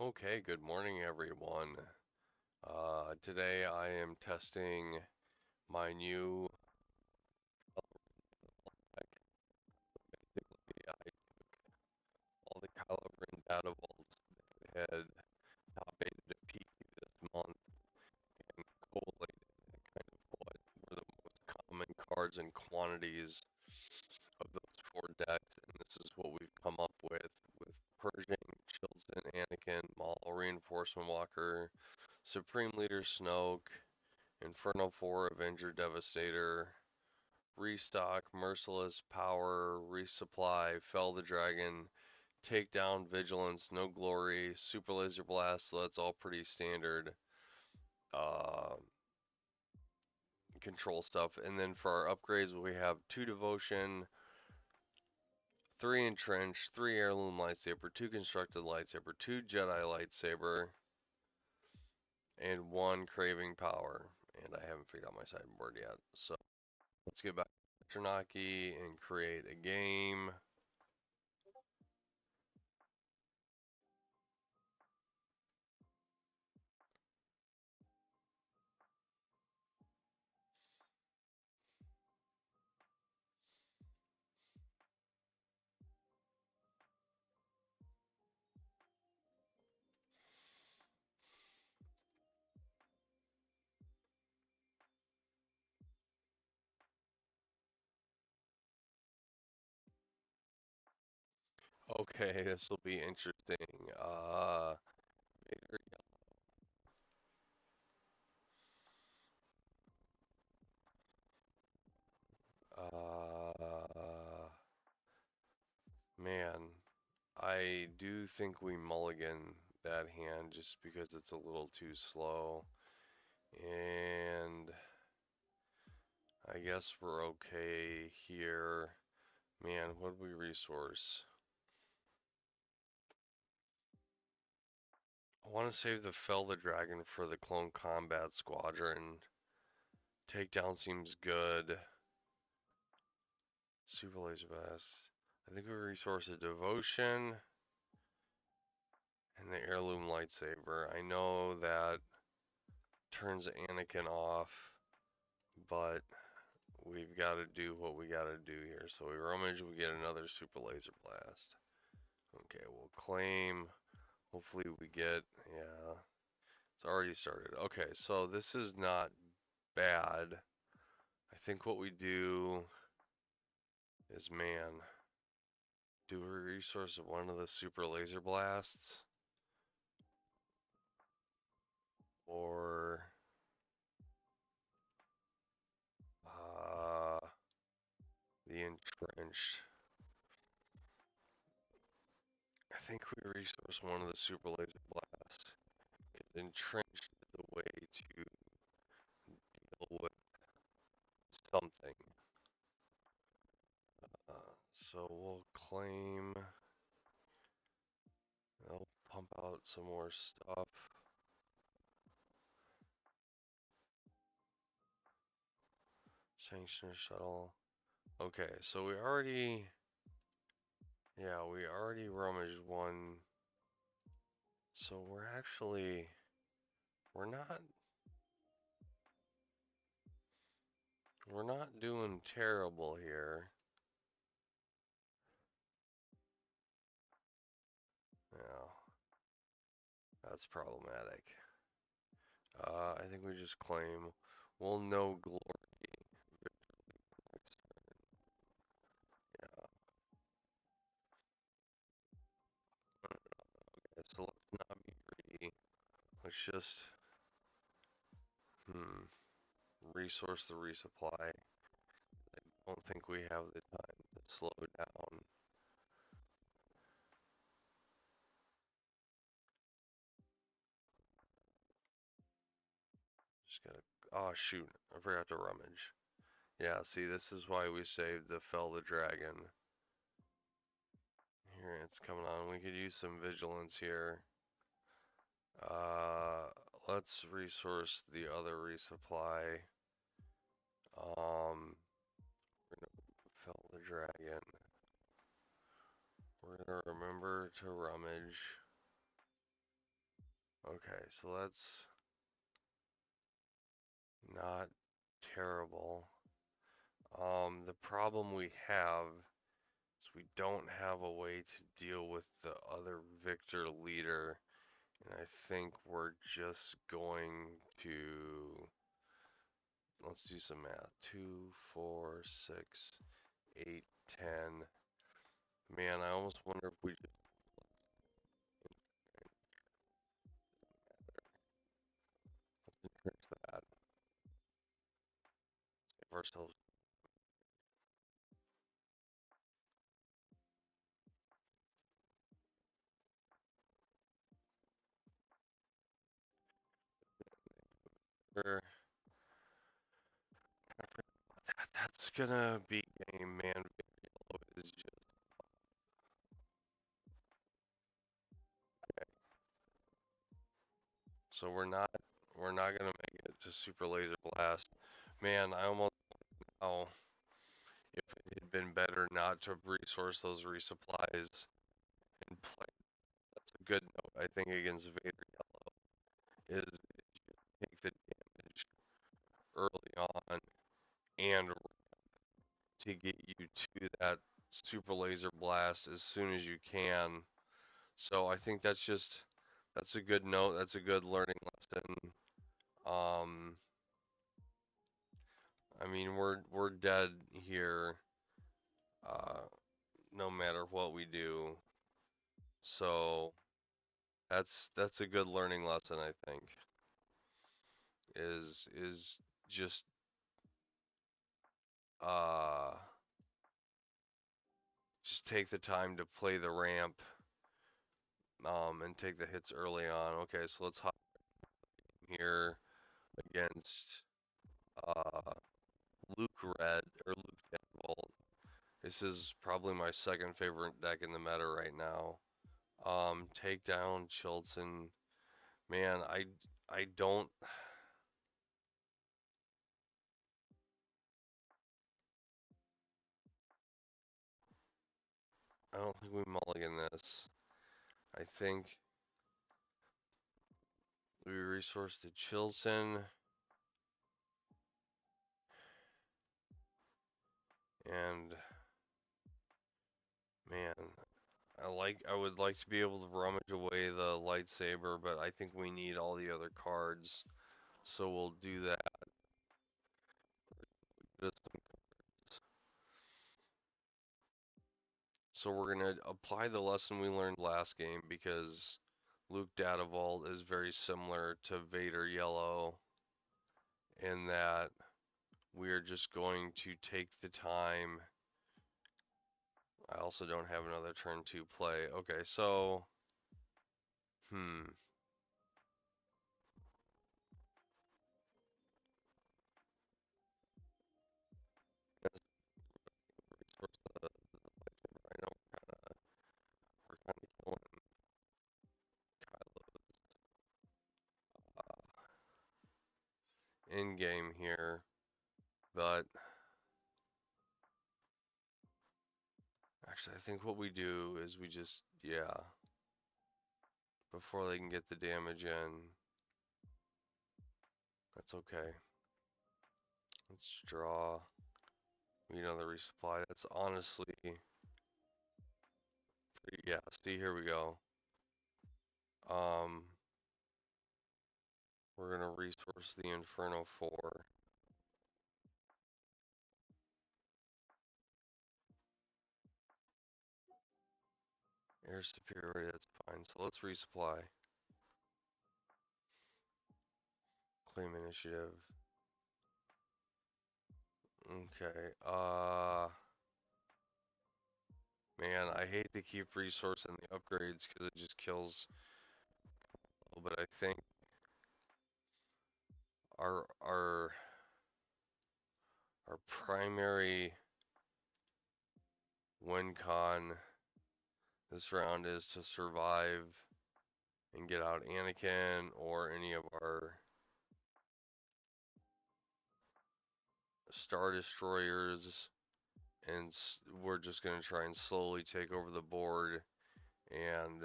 Okay, good morning, everyone. Today I am testing my new AI, all the Kylo data vaults that had updated at peak this month and collated kind of what were the most common cards and quantities of those four decks, and this is what we've come up with Pershing, Chilton, Anakin, Maul, Reinforcement Walker, Supreme Leader Snoke, Inferno 4, Avenger Devastator, Restock, Merciless, Power, Resupply, Fell the Dragon, Takedown, Vigilance, No Glory, Super Laser Blast, so that's all pretty standard uh, control stuff. And then for our upgrades, we have 2 Devotion, 3 Entrenched, 3 Heirloom Lightsaber, 2 Constructed Lightsaber, 2 Jedi Lightsaber, and 1 Craving Power. And I haven't figured out my sideboard yet. So let's get back to Petranaki and create a game. Okay, this will be interesting. Vader, man, I do think we mulligan that hand just because it's a little too slow. And I guess we're okay here. Man, what do we resource? I want to save the Fell the Dragon for the Clone Combat Squadron. Takedown seems good. Super Laser Blast. I think we resource a Devotion and the Heirloom Lightsaber. I know that turns Anakin off, but we've got to do what we got to do here. So we rummage, we get another Super Laser Blast. Okay, we'll claim. Hopefully we get, yeah, it's already started. Okay, so this is not bad. I think what we do is, man, do we resource one of the Super Laser Blasts? Or, uh, the Entrenched? I think we resource one of the Super Laser Blasts. Entrenched is a way to deal with something. So we'll claim, I'll pump out some more stuff. Sanctioner shuttle. Okay, so we already rummaged one. So we're not, we're not doing terrible here. Yeah, that's problematic. I think we just claim, we'll no glory. Yeah, so let's not be greedy. Let's just, resource the resupply. I don't think we have the time to slow down. Just gotta, oh shoot, I forgot to rummage. Yeah, see, this is why we saved the Fell the Dragon. Here, it's coming on. We could use some vigilance here. Uh, let's resource the other resupply. We're gonna Fell the Dragon. We're gonna remember to rummage. Okay, so that's not terrible. The problem we have is we don't have a way to deal with the other victor leader, and I think we're just going to let's do some math. 2, 4, 6, 8, 10. Man, I almost wonder if we just fix that. Give ourselves that. That's gonna be game, man. Video is just so we're not gonna make it to Super Laser Blast. Man, I almost know if it had been better not to resource those resupplies and play. That's a good note, I think, against Vader is take the damage early on and to get you to that Super Laser Blast as soon as you can. So I think that's a good note. That's a good learning lesson. Um, I mean, we're dead here, uh, no matter what we do. So that's a good learning lesson, I think, is just uh just take the time to play the ramp, and take the hits early on. Okay, so let's hop in here against uh Luke Red or Luke Deadbolt. This is probably my second favorite deck in the meta right now. Take down Chilton. Man, I don't I don't think we mulligan this. I think we resource the Chilton and man, I would like to be able to rummage away the lightsaber, but I think we need all the other cards. So we'll do that. So we're gonna apply the lesson we learned last game because Luke Data Vault is very similar to Vader Yellow in that we are just going to take the time. I also don't have another turn to play. Okay, so hmm. I know we're kind of killing Kylo in game here, but actually I think what we do is we just yeah, before they can get the damage in. That's okay. Let's draw. We need another resupply. That's honestly yeah, see here we go. Um we're gonna resource the Inferno 4. Air superiority, that's fine. So let's resupply. Claim initiative. Okay. Man, I hate to keep resourcing the upgrades because it just kills. But I think our our primary win con this round is to survive and get out Anakin or any of our Star Destroyers, and we're just going to try and slowly take over the board and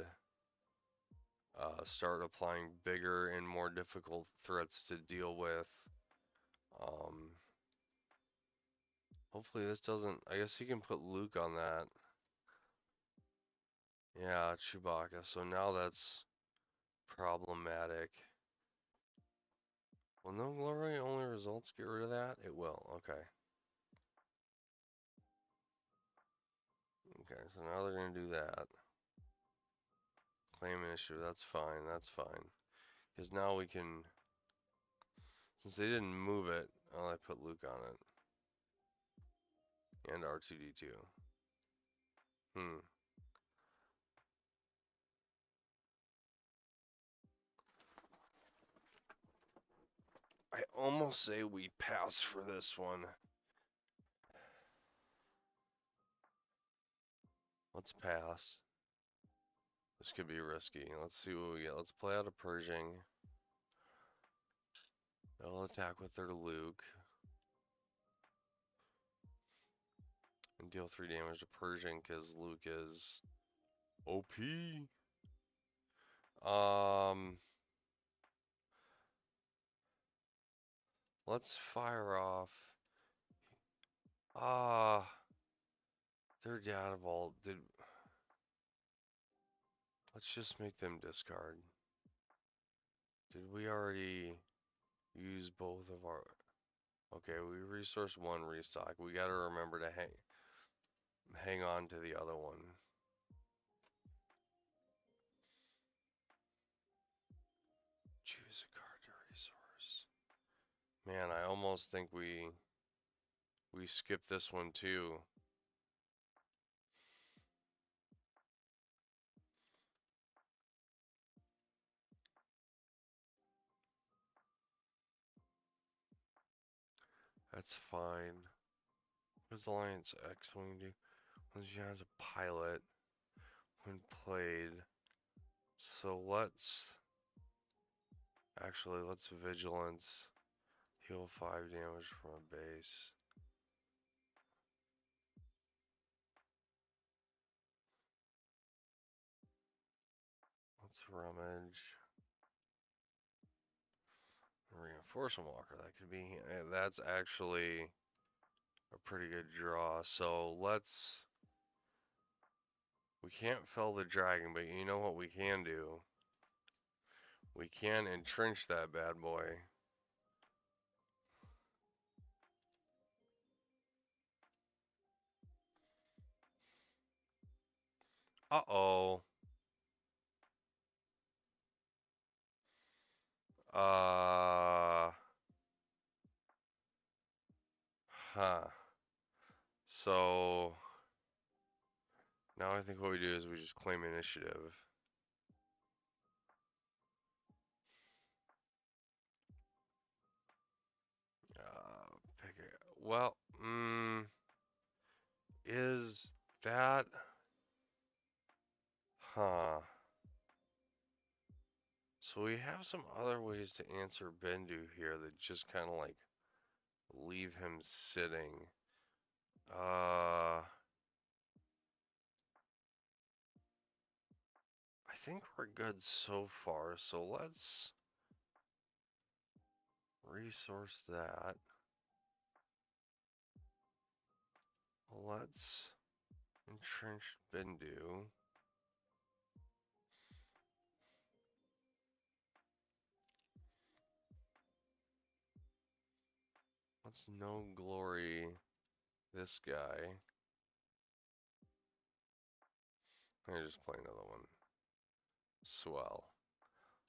start applying bigger and more difficult threats to deal with. Um, Hopefully this doesn't, I guess he can put Luke on that. Yeah, Chewbacca. So now that's problematic. Will no glory only results get rid of that? It will. Okay. Okay, so now they're going to do that. Claim initiative. That's fine. That's fine. Because now we can, since they didn't move it, I put Luke on it. And R2D2. Hmm. I almost say we pass for this one. Let's pass. This could be risky. Let's see what we get. Let's play out a Pershing. They'll attack with their Luke. And deal 3 damage to Pershing because Luke is OP. Let's fire off. They're data vault. Let's just make them discard. Did we already use both of our? Okay, we resource one restock. We got to remember to hang on to the other one. Choose a card to resource. Man, I almost think we skip this one too. That's fine. What does Alliance X-Wing do? When she has a pilot when played. So let's Vigilance. Heal 5 damage from a base. Let's Rummage. Reinforcement Walker. That could be. That's actually a pretty good draw. So let's. We can't fell the dragon, but you know what we can do? We can entrench that bad boy. Uh-oh. Huh. So now I think what we do is we just claim initiative. Pick it. Well, is that? Huh. So we have some other ways to answer Bendu here that just kind of like leave him sitting. I think we're good so far, so let's resource that. Let's entrench Bendu. Let's no glory this guy. Let me just play another one. Swell.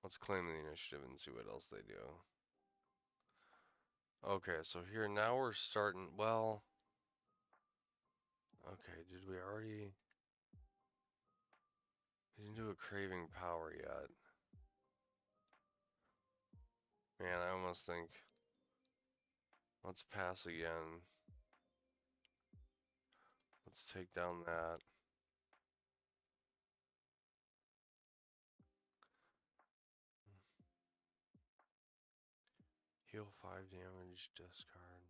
Let's claim the initiative and see what else they do. Okay, so here now we're starting, well, okay, did we already, didn't do a craving power yet. Man, I almost think, let's pass again. Let's take down that. Heal 5 damage, discard.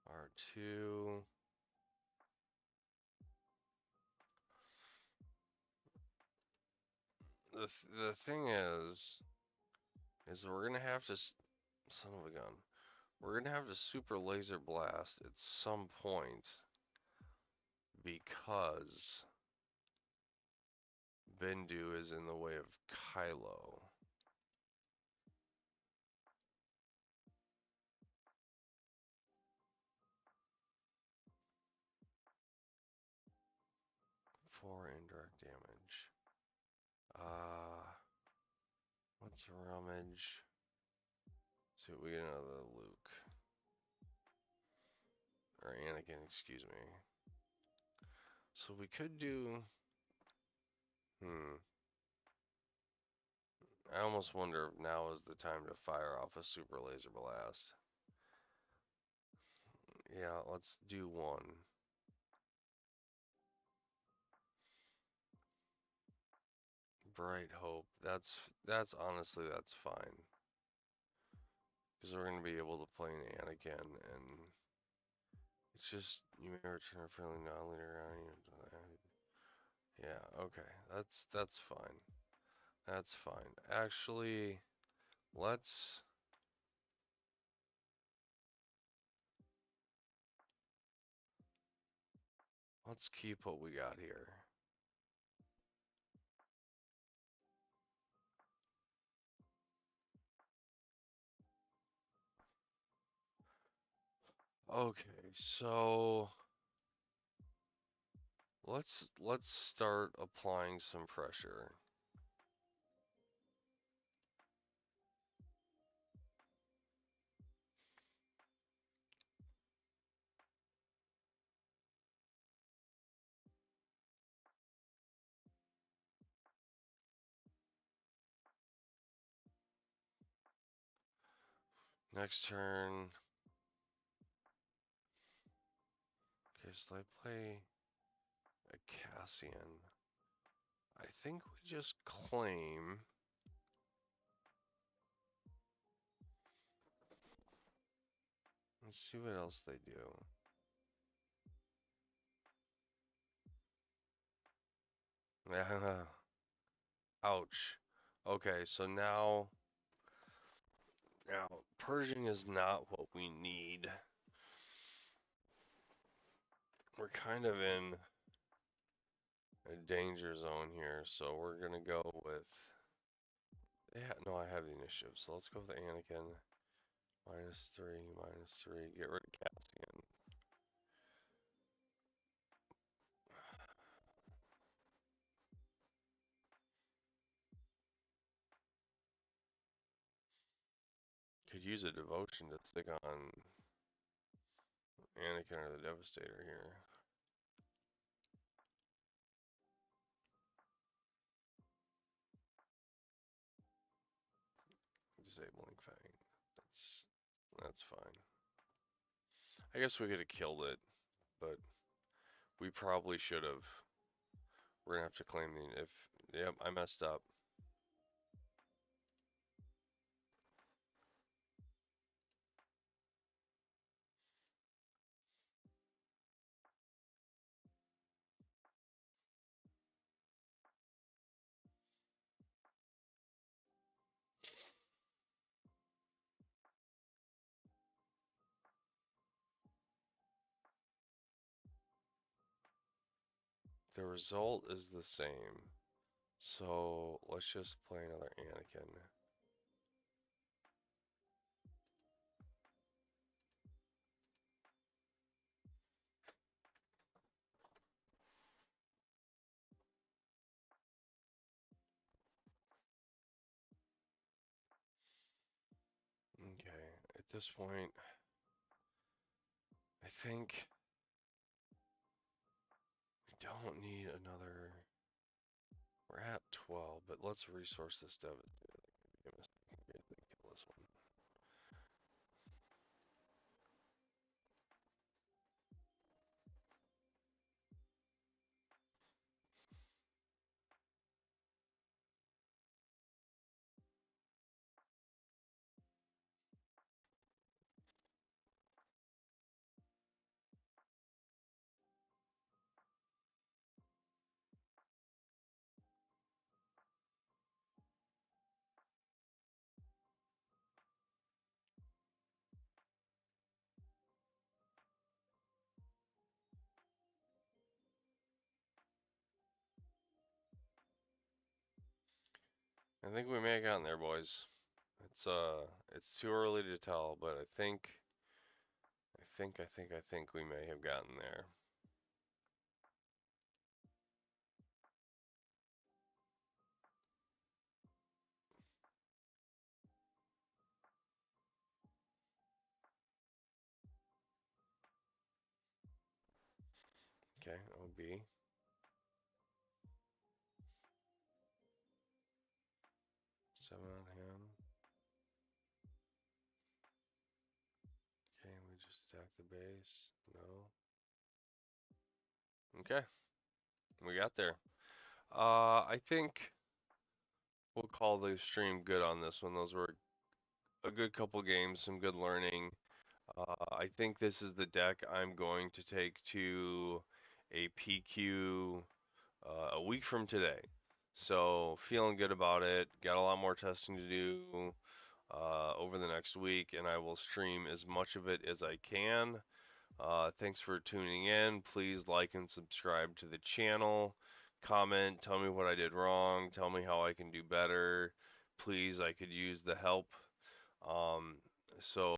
R2. the thing is we're gonna have to, son of a gun, we're gonna have to super laser blast at some point because Bendu is in the way of Kylo. For indirect damage. What's rummage? See what we get out of Luke. Or Anakin, excuse me. So we could do... I almost wonder if now is the time to fire off a super laser blast. Yeah, let's do one. Bright Hope. That's honestly, that's fine. Because we're going to be able to play an Anakin, and it's just, you may return a friendly non-leader around you. Yeah, okay. That's fine. That's fine. Actually, let's keep what we got here. Okay, so let's start applying some pressure. Next turn. Okay, so I play a Cassian. I think we just claim. Let's see what else they do. Ouch. Okay, so now purging is not what we need. We're kind of in a danger zone here, so we're gonna go with. Yeah, no, I have the initiative, so let's go with Anakin. -3, -3. Get rid of Cassian. Could use a devotion to stick on Anakin or the Devastator here. Disabling Fang. That's fine. I guess we could have killed it, but we probably should have. We're gonna have to claim the yep, I messed up. The result is the same. So let's just play another Anakin. Okay, at this point, I think we don't need another. We're at 12, but let's resource this Devastator. Kill this one. I think we may have gotten there, boys. It's it's too early to tell, but I think we may have gotten there. Okay, OB. 7 on him. Okay, we just attack the base. No. Okay, we got there. I think we'll call the stream good on this one. Those were a good couple games, some good learning. I think this is the deck I'm going to take to a PQ a week from today. So feeling good about it. Got a lot more testing to do over the next week, and I will stream as much of it as I can. Thanks for tuning in. Please like and subscribe to the channel. Comment, tell me what I did wrong. Tell me how I can do better. Please, I could use the help. Um, so